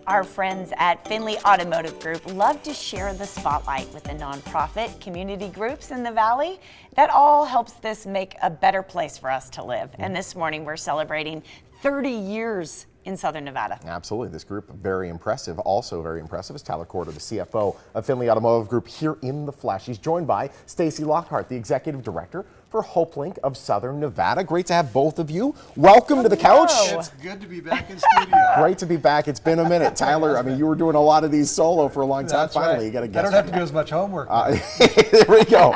Our friends at Findlay Automotive Group love to share the spotlight with the nonprofit community groups in the Valley. That all helps this make a better place for us to live. And this morning we're celebrating 30 years in Southern Nevada. Absolutely. This group, very impressive. Also very impressive is Tyler Corder, the CFO of Findlay Automotive Group, here in the flesh. He's joined by Stacy Lockhart, the Executive Director for HopeLink of Southern Nevada. Great to have both of you. Welcome to the couch. It's good to be back in studio. Great to be back. It's been a minute. Tyler, I mean, you were doing a lot of these solo for a long time. That's Finally, right. you got to I get don't have to do as much homework. There we go.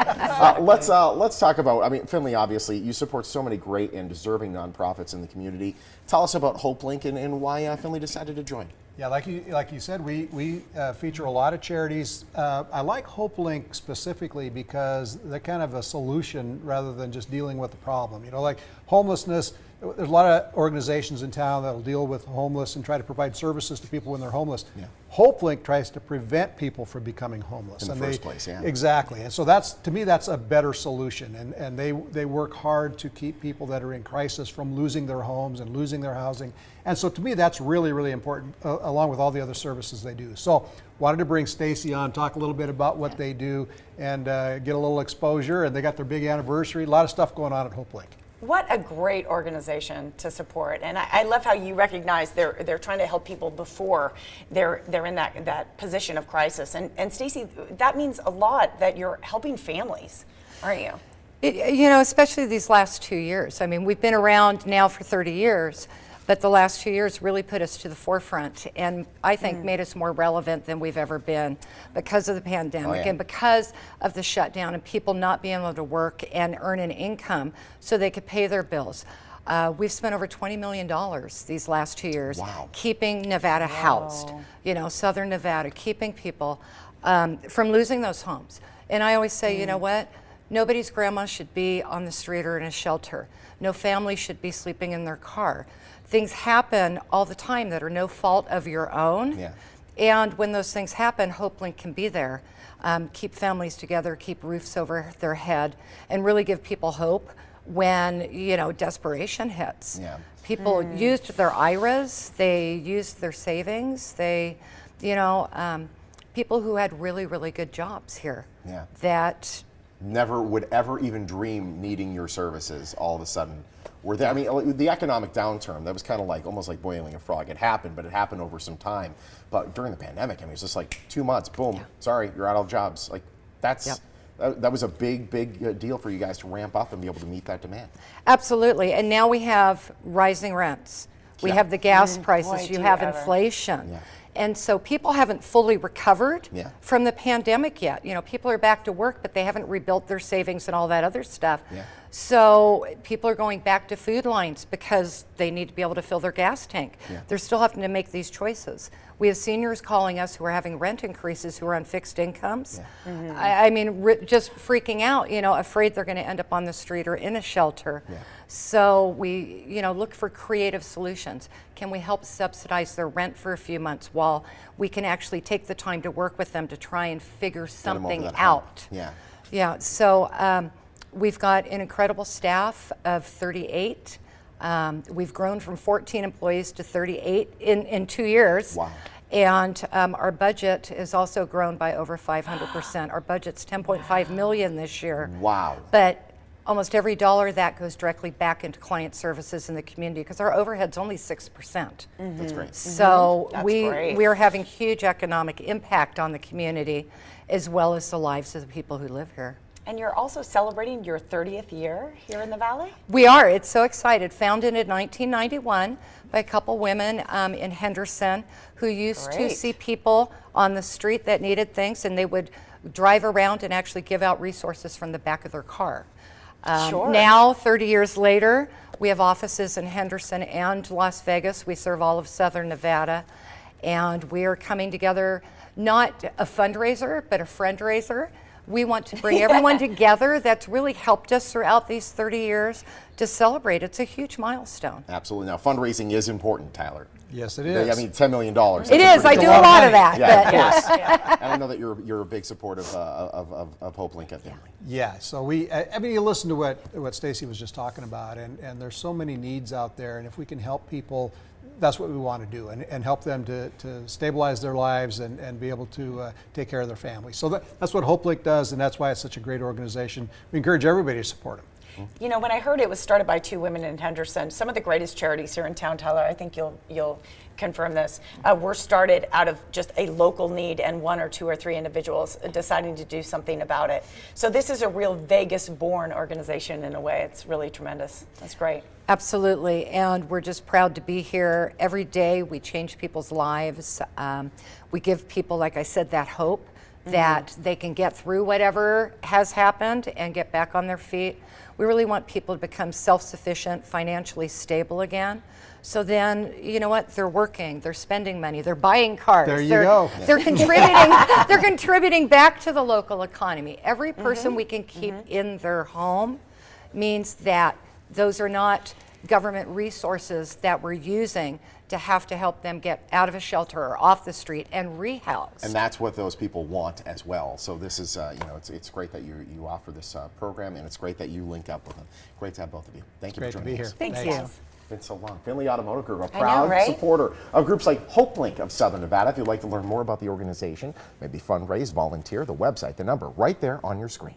Let's talk about, I mean, Findlay, obviously, you support so many great and deserving nonprofits in the community. Tell us about HopeLink and why Findlay decided to join. Yeah, like you said, we feature a lot of charities. I like HopeLink specifically because they're kind of a solution rather than just dealing with the problem. You know, like homelessness, there's a lot of organizations in town that'll deal with homeless and try to provide services to people when they're homeless. Yeah. HopeLink tries to prevent people from becoming homeless. In the first place, yeah. Exactly. And so that's, to me, that's a better solution. And they work hard to keep people that are in crisis from losing their homes and losing their housing. And so to me, that's really, really important, along with all the other services they do. So wanted to bring Stacy on, talk a little bit about what they do, and get a little exposure. And they got their big anniversary, a lot of stuff going on at HopeLink. What a great organization to support, and I love how you recognize they're trying to help people before they're in that position of crisis. And Stacy, that means a lot that you're helping families, aren't you? You know, especially these last 2 years. I mean, we've been around now for 30 years, but the last 2 years really put us to the forefront, and I think made us more relevant than we've ever been because of the pandemic and because of the shutdown and people not being able to work and earn an income so they could pay their bills. We've spent over $20 million these last 2 years keeping Nevada housed, you know, Southern Nevada, keeping people from losing those homes. And I always say, you know what? Nobody's grandma should be on the street or in a shelter. No family should be sleeping in their car. Things happen all the time that are no fault of your own. Yeah. And when those things happen, HopeLink can be there, keep families together, keep roofs over their head, and really give people hope when, you know, desperation hits. Yeah. People used their IRAs, they used their savings, they, you know, people who had really, really good jobs here that never would ever even dream needing your services all of a sudden. Were there, I mean, the economic downturn, that was kind of like, almost like boiling a frog. It happened, but it happened over some time. But during the pandemic, I mean, it was just like 2 months, boom, sorry, you're out of jobs. Like, that's, that was a big, big deal for you guys to ramp up and be able to meet that demand. Absolutely, and now we have rising rents. We have the gas prices, you have inflation. Yeah. And so people haven't fully recovered from the pandemic yet. You know, people are back to work, but they haven't rebuilt their savings and all that other stuff. Yeah. So people are going back to food lines because they need to be able to fill their gas tank. Yeah. They're still having to make these choices. We have seniors calling us who are having rent increases who are on fixed incomes. Yeah. I mean, just freaking out, you know, afraid they're going to end up on the street or in a shelter. Yeah. So we, you know, look for creative solutions. Can we help subsidize their rent for a few months while we can actually take the time to work with them to try and figure something out? Yeah. Yeah. So we've got an incredible staff of 38. We've grown from 14 employees to 38 in 2 years. Wow. And our budget has also grown by over 500%. Our budget's $10.5 million this year. Wow. But almost every dollar of that goes directly back into client services in the community because our overhead's only 6%. That's great. So we are having huge economic impact on the community as well as the lives of the people who live here. And you're also celebrating your 30th year here in the Valley? We are. It's so excited. Founded in 1991 by a couple women in Henderson who used to see people on the street that needed things, and they would drive around and actually give out resources from the back of their car. Now, 30 years later, we have offices in Henderson and Las Vegas. We serve all of Southern Nevada, and we are coming together, not a fundraiser, but a friend-raiser. We want to bring everyone together that's really helped us throughout these 30 years to celebrate. It's a huge milestone. Absolutely. Now, fundraising is important, Tyler. Yes, it is. I mean, $10 million. It is. I do a lot of that. Yeah, of course. And I know that you're a big supporter of HopeLink at Findlay. Yeah. So I mean, you listen to what Stacy was just talking about, and there's so many needs out there, and if we can help people that's what we want to do, and help them to stabilize their lives and be able to take care of their families. So that's what HopeLink does, and that's why it's such a great organization. We encourage everybody to support them. You know, when I heard it was started by 2 women in Henderson, some of the greatest charities here in town, Tyler, I think you'll confirm this, were started out of just a local need and 1 or 2 or 3 individuals deciding to do something about it. So this is a real Vegas-born organization in a way. It's really tremendous. That's great. Absolutely, and we're just proud to be here. Every day we change people's lives. We give people, like I said, that hope that they can get through whatever has happened and get back on their feet. We really want people to become self-sufficient, financially stable again. So then, you know what? They're working, they're spending money, they're buying cars. There you go. They're contributing. They're contributing back to the local economy. Every person we can keep in their home means that those are not government resources that we're using to have to help them get out of a shelter or off the street and rehoused. And that's what those people want as well. So this is, you know, it's great that you offer this program, and it's great that you link up with them. Great to have both of you. Thank you Great for to joining be us. here. Thank Thank you. you. It's been so long. Findlay Automotive Group, a I know, proud right? supporter of groups like HopeLink of Southern Nevada. If you'd like to learn more about the organization, maybe fundraise, volunteer, the website, the number right there on your screen.